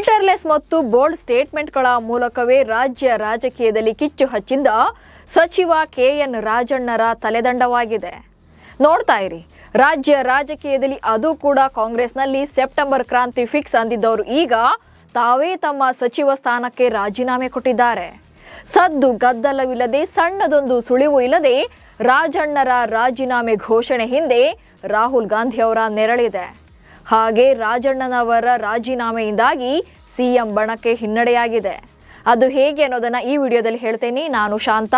Filterless ಮತ್ತು bold ಸ್ಟೇಟ್ಮೆಂಟ್ಗಳ ಮೂಲಕವೇ ರಾಜ್ಯ ರಾಜಕೀಯದಲ್ಲಿ ಕಿಚ್ಚು ಹಚ್ಚಿದ್ದ ಸಚಿವ ಕೆಎನ್ ರಾಜಣ್ಣರ ತಲೆದಂಡವಾಗಿದೆ. ನೋಡ್ತಾ ಇರಿ, ರಾಜ್ಯ ರಾಜಕೀಯದಲ್ಲಿ ಅದು ಕೂಡ ಕಾಂಗ್ರೆಸ್ನಲ್ಲಿ ಸೆಪ್ಟೆಂಬರ್ ಕ್ರಾಂತಿ ಫಿಕ್ಸ್ ಅಂದಿದ್ದವರು ಈಗ ತಾವೇ ತಮ್ಮ ಸಚಿವ ಸ್ಥಾನಕ್ಕೆ ರಾಜೀನಾಮೆ ಕೊಟ್ಟಿದ್ದಾರೆ. ಸದ್ದು ಗದ್ದಲವಿಲ್ಲದೆ ಸಣ್ಣದೊಂದು ಸುಳಿವು ಇಲ್ಲದೆ ರಾಜಣ್ಣರ ರಾಜೀನಾಮೆ ಘೋಷಣೆ ಹಿಂದೆ ರಾಹುಲ್ ಗಾಂಧಿ ಅವರ ನೆರಳಿದೆ. ಹಾಗೆ ರಾಜಣ್ಣನವರ ರಾಜೀನಾಮೆಯಿಂದಾಗಿ ಸಿಎಂ ಬಣಕ್ಕೆ ಹಿನ್ನಡೆಯಾಗಿದೆ. ಅದು ಹೇಗೆ ಅನ್ನೋದನ್ನ ಈ ವಿಡಿಯೋದಲ್ಲಿ ಹೇಳ್ತೇನೆ. ನಾನು ಶಾಂತ.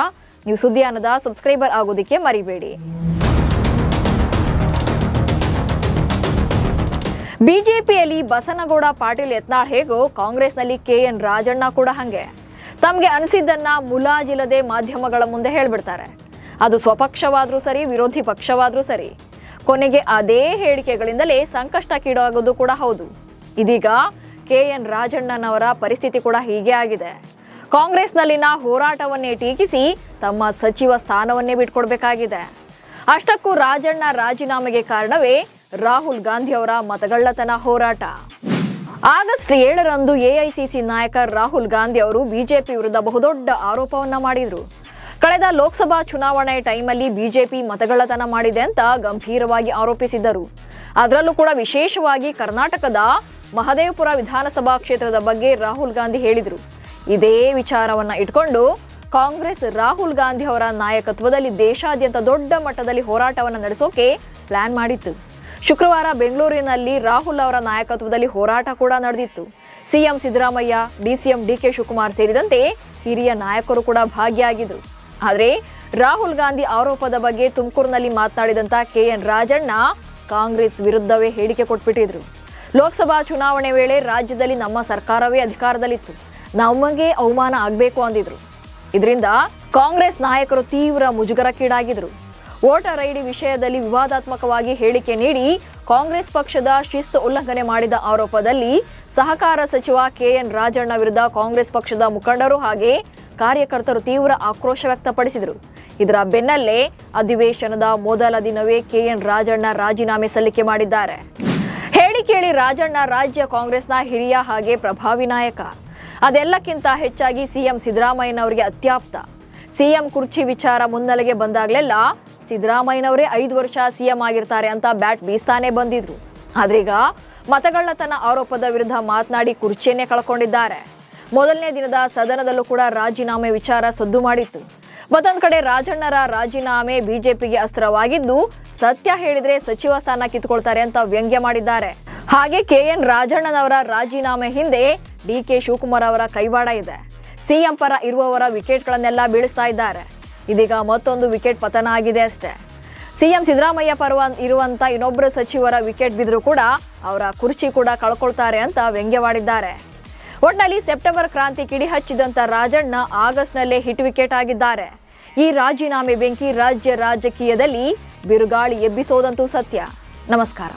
ನೀವು ಸುದ್ದಿಯಾನದ ಸಬ್ಸ್ಕ್ರೈಬರ್ ಆಗೋದಕ್ಕೆ ಮರಿಬೇಡಿ. ಬಿಜೆಪಿಯಲ್ಲಿ ಬಸನಗೌಡ ಪಾಟೀಲ್ ಯತ್ನಾಳ್ ಹೇಗೋ ಕಾಂಗ್ರೆಸ್ನಲ್ಲಿ ಕೆಎನ್ ರಾಜಣ್ಣ ಕೂಡ ಹಂಗೆ. ತಮಗೆ ಅನಿಸಿದ್ದನ್ನ ಮುಲಾಜಿಲ್ಲದೆ ಮಾಧ್ಯಮಗಳ ಮುಂದೆ ಹೇಳ್ಬಿಡ್ತಾರೆ. ಅದು ಸ್ವಪಕ್ಷವಾದ್ರೂ ಸರಿ, ವಿರೋಧಿ ಪಕ್ಷವಾದ್ರೂ ಸರಿ. ಕೊನೆಗೆ ಅದೇ ಹೇಳಿಕೆಗಳಿಂದಲೇ ಸಂಕಷ್ಟಕ್ಕೀಡಾಗೋದು ಕೂಡ ಹೌದು. ಇದೀಗ ಕೆಎನ್ ರಾಜಣ್ಣನವರ ಪರಿಸ್ಥಿತಿ ಕೂಡ ಹೀಗೆ ಆಗಿದೆ. ಕಾಂಗ್ರೆಸ್ನಲ್ಲಿನ ಹೋರಾಟವನ್ನೇ ಟೀಕಿಸಿ ತಮ್ಮ ಸಚಿವ ಸ್ಥಾನವನ್ನೇ ಬಿಟ್ಕೊಡ್ಬೇಕಾಗಿದೆ. ಅಷ್ಟಕ್ಕೂ ರಾಜಣ್ಣ ರಾಜೀನಾಮೆಗೆ ಕಾರಣವೇ ರಾಹುಲ್ ಗಾಂಧಿ ಅವರ ಮತಗಳ್ಳತನ ಹೋರಾಟ. ಆಗಸ್ಟ್ 7ರಂದು ಎಐಸಿಸಿ ನಾಯಕ ರಾಹುಲ್ ಗಾಂಧಿ ಅವರು ಬಿಜೆಪಿ ವಿರುದ್ಧ ಬಹುದೊಡ್ಡ ಆರೋಪವನ್ನ ಮಾಡಿದ್ರು. ಕಳೆದ ಲೋಕಸಭಾ ಚುನಾವಣೆ ಟೈಮಲ್ಲಿ ಬಿಜೆಪಿ ಮತಗಳ್ಳತನ ಮಾಡಿದೆ ಅಂತ ಗಂಭೀರವಾಗಿ ಆರೋಪಿಸಿದ್ದರು. ಅದರಲ್ಲೂ ಕೂಡ ವಿಶೇಷವಾಗಿ ಕರ್ನಾಟಕದ ಮಹದೇವಪುರ ವಿಧಾನಸಭಾ ಕ್ಷೇತ್ರದ ಬಗ್ಗೆ ರಾಹುಲ್ ಗಾಂಧಿ ಹೇಳಿದರು. ಇದೇ ವಿಚಾರವನ್ನ ಇಟ್ಕೊಂಡು ಕಾಂಗ್ರೆಸ್ ರಾಹುಲ್ ಗಾಂಧಿ ಅವರ ನಾಯಕತ್ವದಲ್ಲಿ ದೇಶಾದ್ಯಂತ ದೊಡ್ಡ ಮಟ್ಟದಲ್ಲಿ ಹೋರಾಟವನ್ನು ನಡೆಸೋಕೆ ಪ್ಲಾನ್ ಮಾಡಿತ್ತು. ಶುಕ್ರವಾರ ಬೆಂಗಳೂರಿನಲ್ಲಿ ರಾಹುಲ್ ಅವರ ನಾಯಕತ್ವದಲ್ಲಿ ಹೋರಾಟ ಕೂಡ ನಡೆದಿತ್ತು. CM Siddaramaiah, DCM DK Shivakumar ಸೇರಿದಂತೆ ಹಿರಿಯ ನಾಯಕರು ಕೂಡ ಭಾಗಿಯಾಗಿದ್ದರು. ಆದರೆ ರಾಹುಲ್ ಗಾಂಧಿ ಆರೋಪದ ಬಗ್ಗೆ ತುಮಕೂರಿನಲ್ಲಿ ಮಾತನಾಡಿದಂತ ಕೆಎನ್ ರಾಜಣ್ಣ ಕಾಂಗ್ರೆಸ್ ವಿರುದ್ಧವೇ ಹೇಳಿಕೆ ಕೊಟ್ಬಿಟ್ಟಿದ್ರು. ಲೋಕಸಭಾ ಚುನಾವಣೆ ವೇಳೆ ರಾಜ್ಯದಲ್ಲಿ ನಮ್ಮ ಸರ್ಕಾರವೇ ಅಧಿಕಾರದಲ್ಲಿತ್ತು, ನಮಗೆ ಅವಮಾನ ಆಗಬೇಕು ಅಂದಿದ್ರು. ಇದರಿಂದ ಕಾಂಗ್ರೆಸ್ ನಾಯಕರು ತೀವ್ರ ಮುಜುಗರಕ್ಕೀಡಾಗಿದ್ರು. ವೋಟರ್ ಐಡಿ ವಿಷಯದಲ್ಲಿ ವಿವಾದಾತ್ಮಕವಾಗಿ ಹೇಳಿಕೆ ನೀಡಿ ಕಾಂಗ್ರೆಸ್ ಪಕ್ಷದ ಶಿಸ್ತು ಉಲ್ಲಂಘನೆ ಮಾಡಿದ ಆರೋಪದಲ್ಲಿ ಸಹಕಾರ ಸಚಿವ ಕೆಎನ್ ರಾಜಣ್ಣ ವಿರುದ್ಧ ಕಾಂಗ್ರೆಸ್ ಪಕ್ಷದ ಮುಖಂಡರು ಹಾಗೆ ಕಾರ್ಯಕರ್ತರು ತೀವ್ರ ಆಕ್ರೋಶ ವ್ಯಕ್ತಪಡಿಸಿದರು. ಇದರ ಬೆನ್ನಲ್ಲೇ ಅಧಿವೇಶನದ ಮೊದಲ ದಿನವೇ ಕೆಎನ್ ರಾಜಣ್ಣ ರಾಜೀನಾಮೆ ಸಲ್ಲಿಕೆ ಮಾಡಿದ್ದಾರೆ. ಹೇಳಿ ಕೇಳಿ ರಾಜಣ್ಣ ರಾಜ್ಯ ಕಾಂಗ್ರೆಸ್ನ ಹಿರಿಯ ಹಾಗೆ ಪ್ರಭಾವಿ ನಾಯಕ. ಅದೆಲ್ಲಕ್ಕಿಂತ ಹೆಚ್ಚಾಗಿ ಸಿಎಂ ಸಿದ್ದರಾಮಯ್ಯನವರಿಗೆ ಅತ್ಯಾಪ್ತ. ಸಿಎಂ ಕುರ್ಚಿ ವಿಚಾರ ಮುನ್ನೆಲೆಗೆ ಬಂದಾಗಲೆಲ್ಲ ಸಿದ್ದರಾಮಯ್ಯನವರೇ 5 ವರ್ಷ ಸಿಎಂ ಆಗಿರ್ತಾರೆ ಅಂತ ಬ್ಯಾಟ್ ಬೀಸ್ತಾನೆ ಬಂದಿದ್ರು. ಆದ್ರೀಗ ಮತಗಳ್ಳತನ ಆರೋಪದ ವಿರುದ್ಧ ಮಾತನಾಡಿ ಕುರ್ಚಿಯನ್ನೇ ಕಳ್ಕೊಂಡಿದ್ದಾರೆ. ಮೊದಲನೇ ದಿನದ ಸದನದಲ್ಲೂ ಕೂಡ ರಾಜೀನಾಮೆ ವಿಚಾರ ಸದ್ದು ಮಾಡಿತ್ತು. ಮತ್ತೊಂದು ಕಡೆ ರಾಜಣ್ಣರ ರಾಜೀನಾಮೆ ಬಿಜೆಪಿಗೆ ಅಸ್ತ್ರವಾಗಿದ್ದು, ಸತ್ಯ ಹೇಳಿದ್ರೆ ಸಚಿವ ಸ್ಥಾನ ಕಿತ್ತುಕೊಳ್ತಾರೆ ಅಂತ ವ್ಯಂಗ್ಯ ಮಾಡಿದ್ದಾರೆ. ಹಾಗೆ ಕೆಎನ್ ರಾಜಣ್ಣನವರ ರಾಜೀನಾಮೆ ಹಿಂದೆ ಡಿಕೆ ಶಿವಕುಮಾರ್ ಅವರ ಕೈವಾಡ ಇದೆ. ಸಿಎಂ ಪರ ಇರುವವರ ವಿಕೆಟ್ಗಳನ್ನೆಲ್ಲ ಬೀಳಿಸ್ತಾ ಇದ್ದಾರೆ. ಇದೀಗ ಮತ್ತೊಂದು ವಿಕೆಟ್ ಪತನ ಆಗಿದೆ ಅಷ್ಟೇ. ಸಿಎಂ ಸಿದ್ದರಾಮಯ್ಯ ಪರ ಇರುವಂತ ಇನ್ನೊಬ್ಬರು ಸಚಿವರ ವಿಕೆಟ್ ಬಿದ್ದರೂ ಕೂಡ ಅವರ ಕುರ್ಚಿ ಕೂಡ ಕಳ್ಕೊಳ್ತಾರೆ ಅಂತ ವ್ಯಂಗ್ಯವಾಡಿದ್ದಾರೆ. ಒಟ್ನಲ್ಲಿ ಸೆಪ್ಟೆಂಬರ್ ಕ್ರಾಂತಿ ಕಿಡಿ ಹಚ್ಚಿದಂತ ರಾಜಣ್ಣ ಆಗಸ್ಟ್ನಲ್ಲೇ ಹಿಟ್ ವಿಕೆಟ್ ಆಗಿದ್ದಾರೆ. ಈ ರಾಜೀನಾಮೆ ಬೆಂಕಿ ರಾಜ್ಯ ರಾಜಕೀಯದಲ್ಲಿ ಬಿರುಗಾಳಿ ಎಬ್ಬಿಸೋದಂತೂ ಸತ್ಯ. ನಮಸ್ಕಾರ.